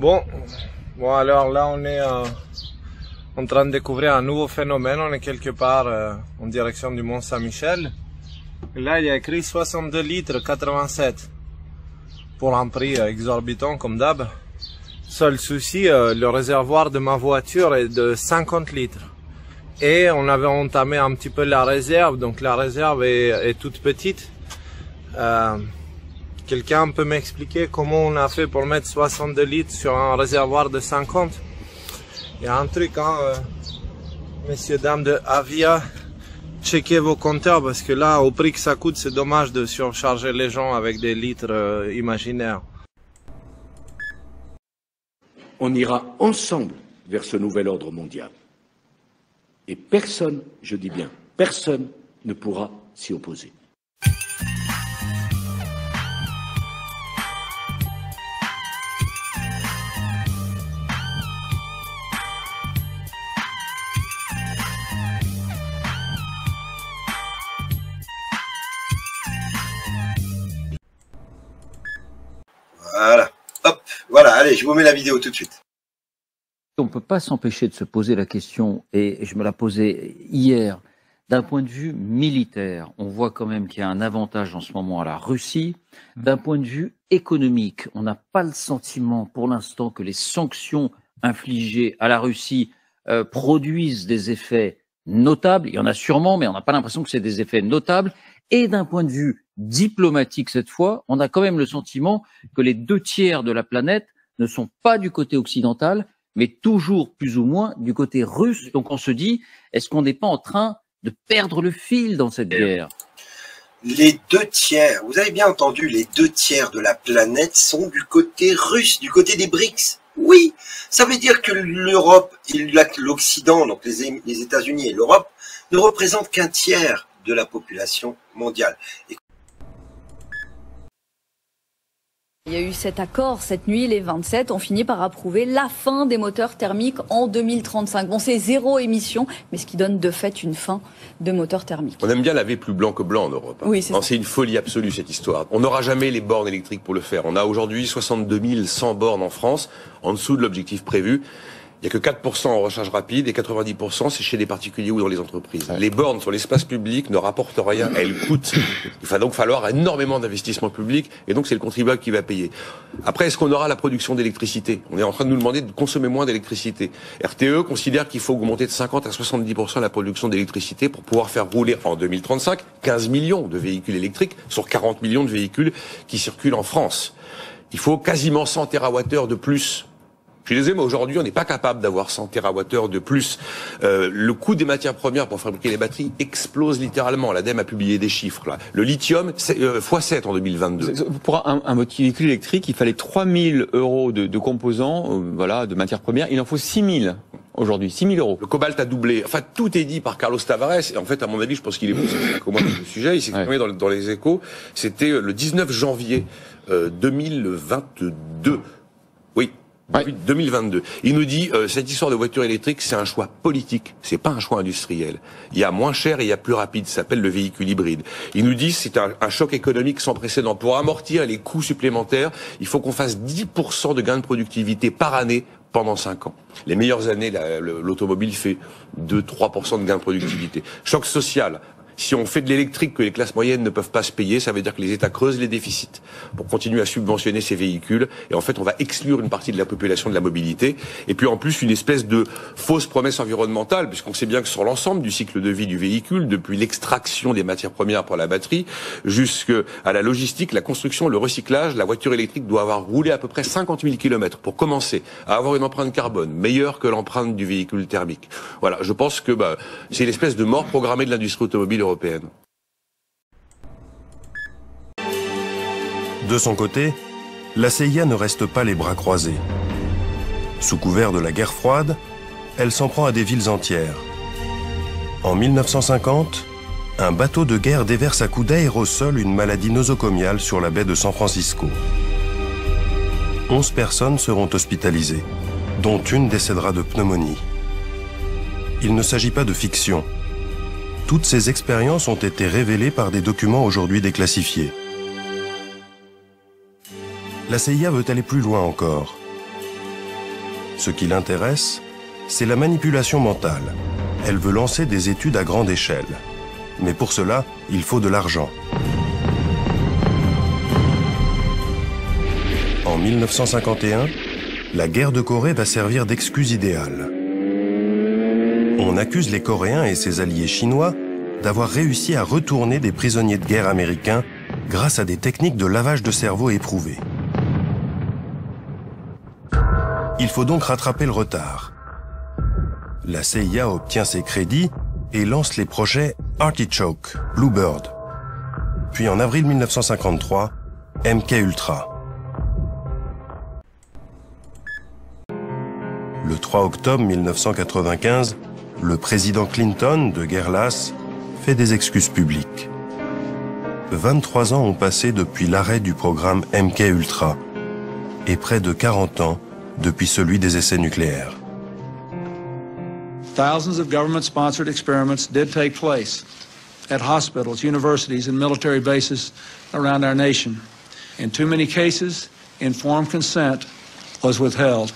Bon, alors là, on est en train de découvrir un nouveau phénomène. On est quelque part en direction du Mont Saint-Michel. Là, il y a écrit 62 litres 87 pour un prix exorbitant comme d'hab. Seul souci, le réservoir de ma voiture est de 50 litres. Et on avait entamé un petit peu la réserve, donc la réserve est toute petite. Quelqu'un peut m'expliquer comment on a fait pour mettre 62 litres sur un réservoir de 50? Il y a un truc, hein, messieurs, dames de Avia, checkez vos compteurs parce que là, au prix que ça coûte, c'est dommage de surcharger les gens avec des litres imaginaires. On ira ensemble vers ce nouvel ordre mondial. Et personne, je dis bien, personne ne pourra s'y opposer. Voilà, hop, voilà, allez, je vous mets la vidéo tout de suite. On ne peut pas s'empêcher de se poser la question, et je me la posais hier, d'un point de vue militaire. On voit quand même qu'il y a un avantage en ce moment à la Russie. D'un point de vue économique, on n'a pas le sentiment pour l'instant que les sanctions infligées à la Russie produisent des effets notables. Il y en a sûrement, mais on n'a pas l'impression que c'est des effets notables. Et d'un point de vue diplomatique cette fois, on a quand même le sentiment que les 2/3 de la planète ne sont pas du côté occidental, mais toujours plus ou moins du côté russe. Donc on se dit, est-ce qu'on n'est pas en train de perdre le fil dans cette guerre? Les 2/3, vous avez bien entendu, les 2/3 de la planète sont du côté russe, du côté des BRICS. Oui, ça veut dire que l'Europe et l'Occident, donc les États-Unis et l'Europe, ne représentent qu'un tiers de la population mondiale. Il y a eu cet accord cette nuit, les 27 ont fini par approuver la fin des moteurs thermiques en 2035. Bon, c'est zéro émission, mais ce qui donne de fait une fin de moteurs thermiques. On aime bien laver plus blanc que blanc en Europe. Oui, c'est une folie absolue cette histoire. On n'aura jamais les bornes électriques pour le faire. On a aujourd'hui 62 100 bornes en France, en dessous de l'objectif prévu. Il n'y a que 4% en recharge rapide et 90% c'est chez les particuliers ou dans les entreprises. Les bornes sur l'espace public ne rapportent rien, elles coûtent. Il va donc falloir énormément d'investissements publics et donc c'est le contribuable qui va payer. Après, est-ce qu'on aura la production d'électricité? On est en train de nous demander de consommer moins d'électricité. RTE considère qu'il faut augmenter de 50 à 70% la production d'électricité pour pouvoir faire rouler en 2035 15 millions de véhicules électriques sur 40 millions de véhicules qui circulent en France. Il faut quasiment 100 TWh de plus. Je suis désolé, mais aujourd'hui, on n'est pas capable d'avoir 100 TWh de plus. Le coût des matières premières pour fabriquer les batteries explose littéralement. L'ADEME a publié des chiffres, là. Le lithium, c'est x7 en 2022. Pour un véhicule électrique, il fallait 3 000 € de composants, voilà, de matières premières. Il en faut 6 000 aujourd'hui, 6 000 €. Le cobalt a doublé. Enfin, tout est dit par Carlos Tavares. Et en fait, à mon avis, je pense qu'il est bon, c'est comment le sujet. Il s'est exprimé dans les Échos. C'était le 19 janvier 2022. Oui. Ouais. 2022. Il nous dit cette histoire de voiture électrique, c'est un choix politique, c'est pas un choix industriel. Il y a moins cher et il y a plus rapide, ça s'appelle le véhicule hybride. Il nous dit c'est un choc économique sans précédent. Pour amortir les coûts supplémentaires, il faut qu'on fasse 10% de gains de productivité par année pendant 5 ans. Les meilleures années, l'automobile fait 2-3% de gains de productivité. Choc social. Si on fait de l'électrique que les classes moyennes ne peuvent pas se payer, ça veut dire que les États creusent les déficits pour continuer à subventionner ces véhicules. Et en fait, on va exclure une partie de la population de la mobilité. Et puis en plus, une espèce de fausse promesse environnementale, puisqu'on sait bien que sur l'ensemble du cycle de vie du véhicule, depuis l'extraction des matières premières pour la batterie, jusqu'à la logistique, la construction, le recyclage, la voiture électrique doit avoir roulé à peu près 50 000 km pour commencer à avoir une empreinte carbone meilleure que l'empreinte du véhicule thermique. Voilà, je pense que c'est l'espèce de mort programmée de l'industrie automobile européenne. De son côté, la CIA ne reste pas les bras croisés. Sous couvert de la guerre froide, elle s'en prend à des villes entières. En 1950, un bateau de guerre déverse à coups d'aérosol une maladie nosocomiale sur la baie de San Francisco. 11 personnes seront hospitalisées, dont une décédera de pneumonie. Il ne s'agit pas de fiction. Toutes ces expériences ont été révélées par des documents aujourd'hui déclassifiés. La CIA veut aller plus loin encore. Ce qui l'intéresse, c'est la manipulation mentale. Elle veut lancer des études à grande échelle. Mais pour cela, il faut de l'argent. En 1951, la guerre de Corée va servir d'excuse idéale. On accuse les Coréens et ses alliés chinois d'avoir réussi à retourner des prisonniers de guerre américains grâce à des techniques de lavage de cerveau éprouvées. Il faut donc rattraper le retard. La CIA obtient ses crédits et lance les projets Artichoke, Bluebird. Puis en avril 1953, MK Ultra. Le 3 octobre 1995, le président Clinton, de guerre lasse, fait des excuses publiques. 23 ans ont passé depuis l'arrêt du programme MK Ultra et près de 40 ans depuis celui des essais nucléaires. Thousands of government-sponsored experiments did take place at hospitals, universities, and military bases around our nation. In too many cases, informed consent was withheld.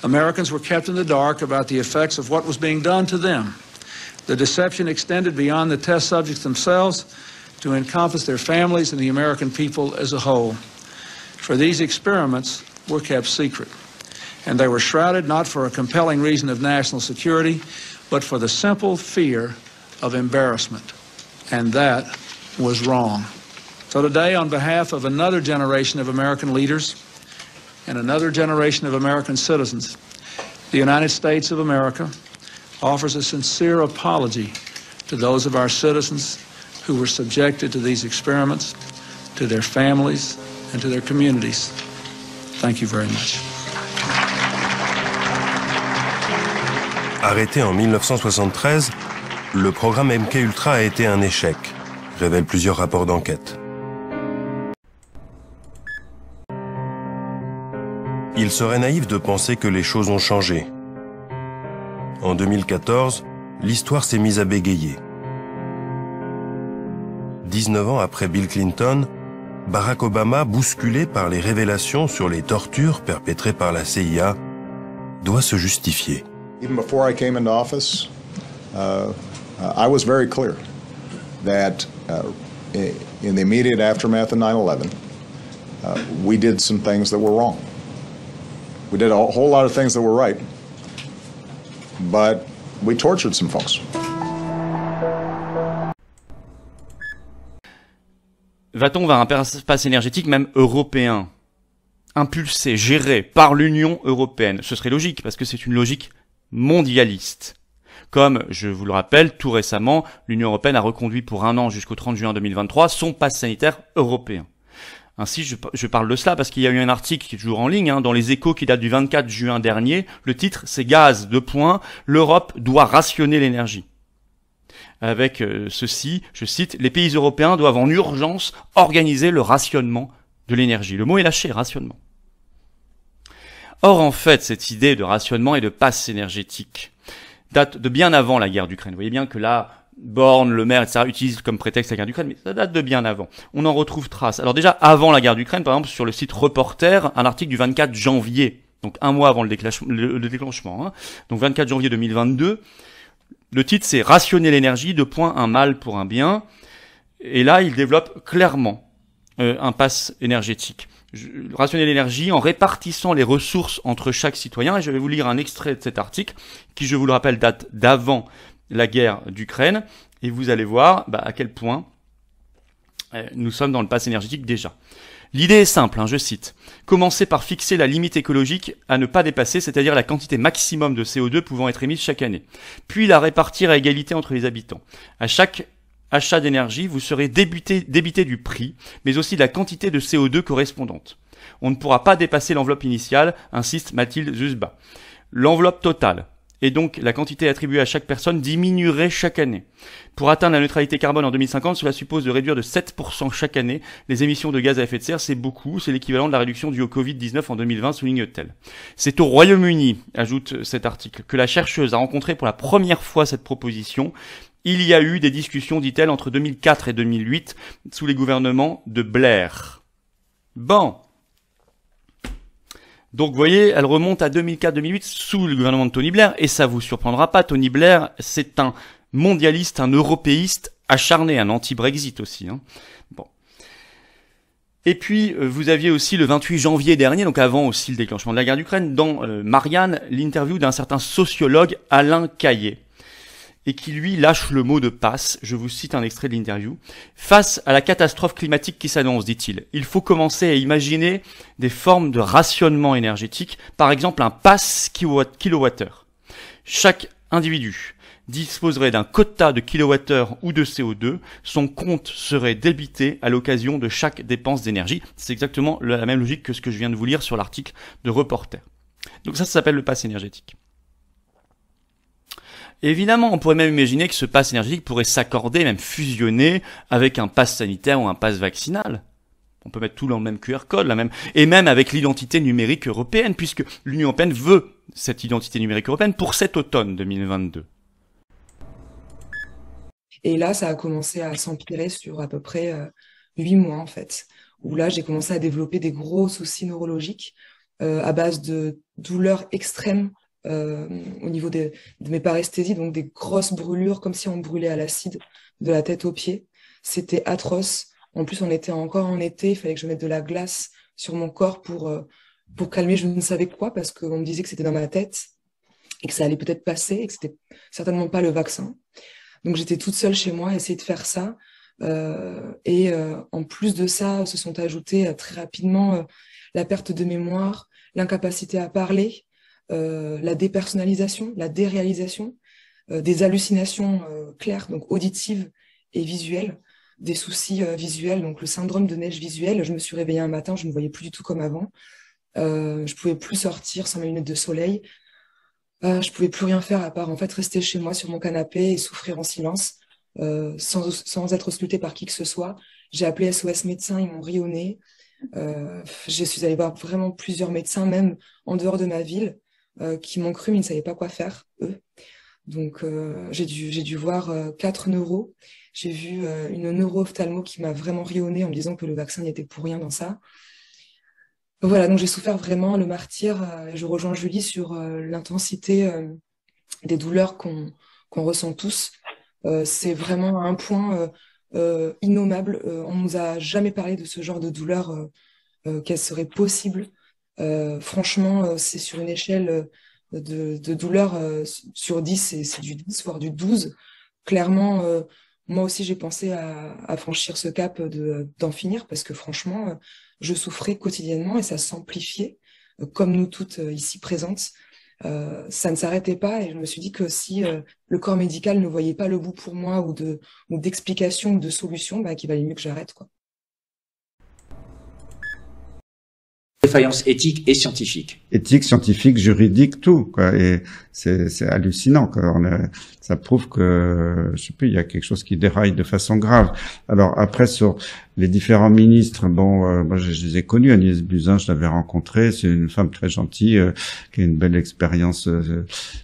Americans were kept in the dark about the effects of what was being done to them. The deception extended beyond the test subjects themselves to encompass their families and the American people as a whole. For these experiments were kept secret. And they were shrouded not for a compelling reason of national security, but for the simple fear of embarrassment. And that was wrong. So today, on behalf of another generation of American leaders and another generation of American citizens, the United States of America offers a sincere apology to those of our citizens who were subjected to these experiments, to their families, and to their communities. Thank you very much. Arrêté en 1973, le programme MK Ultra a été un échec, révèlent plusieurs rapports d'enquête. Il serait naïf de penser que les choses ont changé. En 2014, l'histoire s'est mise à bégayer. 19 ans après Bill Clinton, Barack Obama, bousculé par les révélations sur les tortures perpétrées par la CIA, doit se justifier. Even before I came into office, I was very clear that in the immediate aftermath of 9/11, we did some things that were wrong. We did a whole lot of things that were right, but we tortured some folks. Va-t-on vers un espace énergétique même européen, impulsé, géré par l'Union européenne? Ce serait logique, parce que c'est une logique mondialiste. Comme, je vous le rappelle, tout récemment, l'Union européenne a reconduit pour 1 an jusqu'au 30 juin 2023 son pass sanitaire européen. Ainsi, je parle de cela parce qu'il y a eu un article qui est toujours en ligne, dans les Échos qui date du 24 juin dernier. Le titre, c'est « Gaz, : l'Europe doit rationner l'énergie ». Avec ceci, je cite, « Les pays européens doivent en urgence organiser le rationnement de l'énergie ». Le mot est lâché, rationnement. Or, en fait, cette idée de rationnement et de passe énergétique date de bien avant la guerre d'Ukraine. Vous voyez bien que là, Borne, Le Maire, etc. utilisent comme prétexte la guerre d'Ukraine, mais ça date de bien avant. On en retrouve trace. Alors déjà, avant la guerre d'Ukraine, par exemple, sur le site Reporter, un article du 24 janvier, donc 1 mois avant le déclenchement, donc 24 janvier 2022, le titre c'est « Rationner l'énergie, : un mal pour un bien ». Et là, il développe clairement un pass énergétique. Rationner l'énergie en répartissant les ressources entre chaque citoyen. Et je vais vous lire un extrait de cet article qui, je vous le rappelle, date d'avant la guerre d'Ukraine. Et vous allez voir à quel point nous sommes dans le pass énergétique déjà. L'idée est simple, je cite. Commencer par fixer la limite écologique à ne pas dépasser, c'est-à-dire la quantité maximum de CO2 pouvant être émise chaque année. Puis la répartir à égalité entre les habitants. À chaque achat d'énergie, vous serez débité du prix, mais aussi de la quantité de CO2 correspondante. On ne pourra pas dépasser l'enveloppe initiale, insiste Mathilde Zusba. L'enveloppe totale, et donc la quantité attribuée à chaque personne, diminuerait chaque année. Pour atteindre la neutralité carbone en 2050, cela suppose de réduire de 7% chaque année les émissions de gaz à effet de serre. C'est beaucoup, c'est l'équivalent de la réduction due au Covid-19 en 2020, souligne-t-elle. C'est au Royaume-Uni, ajoute cet article, que la chercheuse a rencontré pour la première fois cette proposition. Il y a eu des discussions, dit-elle, entre 2004 et 2008, sous les gouvernements de Blair. Bon. Donc vous voyez, elle remonte à 2004-2008 sous le gouvernement de Tony Blair, et ça vous surprendra pas, Tony Blair, c'est un mondialiste, un européiste acharné, un anti-Brexit aussi. Hein. Bon. Et puis, vous aviez aussi le 28 janvier dernier, donc avant aussi le déclenchement de la guerre d'Ukraine, dans Marianne, l'interview d'un certain sociologue Alain Caillé, et qui lui lâche le mot de passe. Je vous cite un extrait de l'interview. « Face à la catastrophe climatique qui s'annonce, dit-il, il faut commencer à imaginer des formes de rationnement énergétique, par exemple un pass kilowattheure. Chaque individu disposerait d'un quota de kilowattheure ou de CO2, son compte serait débité à l'occasion de chaque dépense d'énergie. » C'est exactement la même logique que ce que je viens de vous lire sur l'article de Reporter. Donc ça s'appelle le pass énergétique. Évidemment, on pourrait même imaginer que ce pass énergétique pourrait s'accorder, même fusionner avec un pass sanitaire ou un pass vaccinal. On peut mettre tout dans le même QR code, et même avec l'identité numérique européenne, puisque l'Union européenne veut cette identité numérique européenne pour cet automne 2022. Et là, ça a commencé à s'empirer sur à peu près 8 mois, en fait, où là, j'ai commencé à développer des gros soucis neurologiques à base de douleurs extrêmes au niveau de mes paresthésies, donc des grosses brûlures, comme si on brûlait à l'acide de la tête aux pieds. C'était atroce. En plus, on était encore en été, il fallait que je mette de la glace sur mon corps pour calmer je ne savais quoi, parce qu'on me disait que c'était dans ma tête et que ça allait peut-être passer et que c'était certainement pas le vaccin. Donc j'étais toute seule chez moi à essayer de faire ça. En plus de ça, se sont ajoutés très rapidement la perte de mémoire, l'incapacité à parler, la dépersonnalisation, la déréalisation, des hallucinations claires, donc auditives et visuelles, des soucis visuels, donc le syndrome de neige visuelle. Je me suis réveillée un matin, je ne me voyais plus du tout comme avant. Je pouvais plus sortir sans mes lunettes de soleil. Je pouvais plus rien faire à part en fait rester chez moi sur mon canapé et souffrir en silence, sans être auscultée par qui que ce soit. J'ai appelé SOS médecins, ils m'ont ri au nez. Je suis allée voir vraiment plusieurs médecins, même en dehors de ma ville, qui m'ont cru mais ils ne savaient pas quoi faire, eux. Donc j'ai dû voir 4 neuros. J'ai vu une neuro-ophtalmo qui m'a vraiment ri au nez en me disant que le vaccin n'y était pour rien dans ça. Voilà, donc j'ai souffert vraiment le martyre. Je rejoins Julie sur l'intensité des douleurs qu'on ressent tous. C'est vraiment un point innommable. On nous a jamais parlé de ce genre de douleur, qu'elle serait possible. Franchement, c'est sur une échelle de douleur sur 10, c'est du 10, voire du 12. Clairement, moi aussi, j'ai pensé à franchir ce cap d'en finir, parce que franchement, je souffrais quotidiennement et ça s'amplifiait, comme nous toutes ici présentes. Ça ne s'arrêtait pas et je me suis dit que si le corps médical ne voyait pas le bout pour moi ou d'explications ou de solutions, qu'il valait mieux que j'arrête, quoi. Défaillance éthique et scientifique. Éthique, scientifique, juridique, tout, quoi. Et c'est hallucinant, quoi. Ça prouve que, je sais plus, il y a quelque chose qui déraille de façon grave. Alors après, sur les différents ministres, moi je les ai connus. Agnès Buzyn, je l'avais rencontrée. C'est une femme très gentille, qui a une belle expérience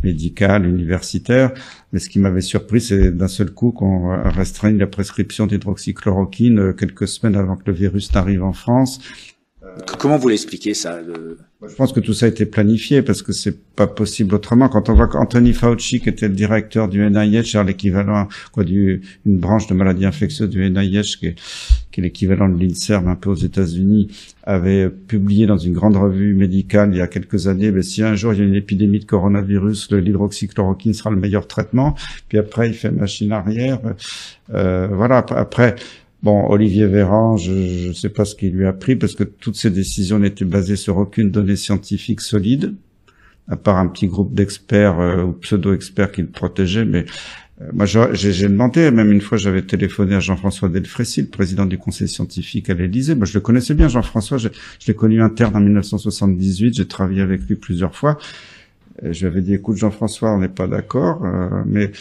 médicale, universitaire. Mais ce qui m'avait surpris, c'est d'un seul coup qu'on restreigne la prescription d'hydroxychloroquine quelques semaines avant que le virus n'arrive en France. Comment vous l'expliquez ça Je pense que tout ça a été planifié parce que c'est pas possible autrement. Quand on voit qu'Anthony Fauci, qui était le directeur du NIH, l'équivalent d'une branche de maladies infectieuses du NIH, qui est l'équivalent de l'INSERM un peu aux États-Unis, avait publié dans une grande revue médicale il y a quelques années, si un jour il y a une épidémie de coronavirus, l'hydroxychloroquine sera le meilleur traitement. Puis après, il fait machine arrière. Voilà. Après. Bon, Olivier Véran, je sais pas ce qu'il lui a pris parce que toutes ces décisions n'étaient basées sur aucune donnée scientifique solide, à part un petit groupe d'experts ou pseudo-experts qui le protégeaient. Mais moi, j'ai demandé, même une fois, j'avais téléphoné à Jean-François Delfrécy, le président du conseil scientifique à l'Élysée. Moi, je le connaissais bien, Jean-François. Je l'ai connu interne en 1978. J'ai travaillé avec lui plusieurs fois. Je lui avais dit, écoute, Jean-François, on n'est pas d'accord, mais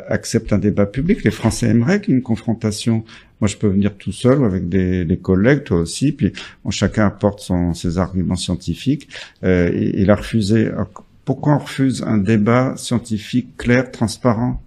accepte un débat public. Les Français aimeraient qu'il y ait une confrontation. Moi, je peux venir tout seul ou avec des collègues, toi aussi, puis chacun apporte ses arguments scientifiques. Il a refusé. Alors, pourquoi on refuse un débat scientifique clair, transparent?